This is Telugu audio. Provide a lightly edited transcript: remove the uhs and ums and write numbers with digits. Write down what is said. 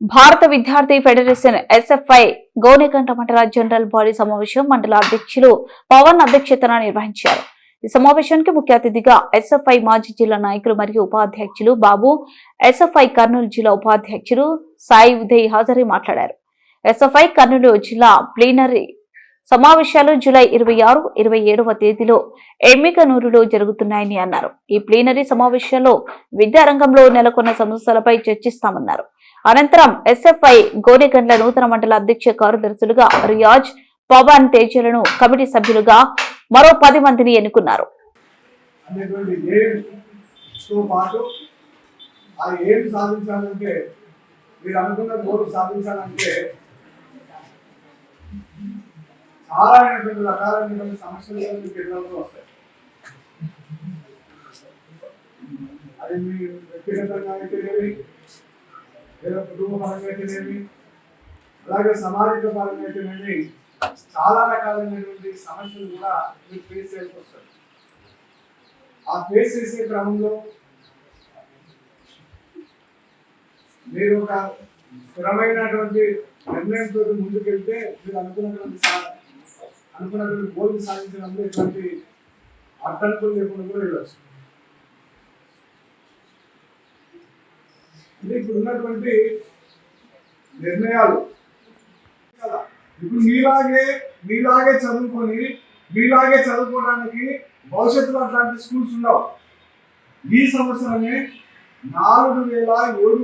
భారత విద్యార్థి ఫెడరేషన్ ఎస్ఎఫ్ఐ గోనెగంట మండల జనరల్ బాడీ సమావేశం మండల అధ్యక్షులు పవన్ అధ్యక్షతన నిర్వహించారు. ఈ సమావేశానికి ముఖ్య అతిథిగా ఎస్ఎఫ్ఐ మాజీ జిల్లా నాయకులు మరియు ఉపాధ్యక్షులు బాబు, ఎస్ఎఫ్ఐ కర్నూలు జిల్లా ఉపాధ్యక్షులు సాయి ఉదయ్ హాజరై మాట్లాడారు. ఎస్ఎఫ్ఐ కర్నూలు జిల్లా ప్లీనరీ సమావేశాలు జూలై 26, 27వ తేదీలో ఎమ్మికనూరులో జరుగుతున్నాయని అన్నారు. ఈ ప్లీనరీ సమావేశాల్లో విద్యారంగంలో నెలకొన్న సమస్యలపై చర్చిస్తామన్నారు. అనంతరం ఎస్ఎఫ్ఐ గోనెగండ్ల నూతన మండల అధ్యక్ష కార్యదర్శులుగా రియాజ్, పవన్ తేజలను, కమిటీ సభ్యులుగా మరో 10 మందిని ఎన్నుకున్నారు. చాలా రకాలైనటువంటి సమస్యలు ఎదురవుతూ వస్తాయి. అది మీ వ్యక్తిగతంగా అయితేనేమి, లేదా కుటుంబ పరంగా అయితేనేమి, అలాగే సామాజిక పరంగా అయితేనేమి, చాలా రకాలైనటువంటి సమస్యలు కూడా మీరు ఫేస్ చేయాల్సి వస్తుంది. ఆ ఫేస్ చేసే క్రమంలో మీరు ఒక స్థిరమైనటువంటి నిర్ణయంతో ముందుకెళ్తే మీరు అనుకున్నటువంటి గోల్ సాధించడంలో ఎటువంటి అడ్డంకులు లేకుండా కూడా వెళ్ళచ్చు. అంటే ఇప్పుడు ఉన్నటువంటి నిర్ణయాలు ఇప్పుడు మీలాగే చదువుకోవడానికి భవిష్యత్తులో అట్లాంటి స్కూల్స్ ఉండవు. ఈ సంవత్సరమే 4700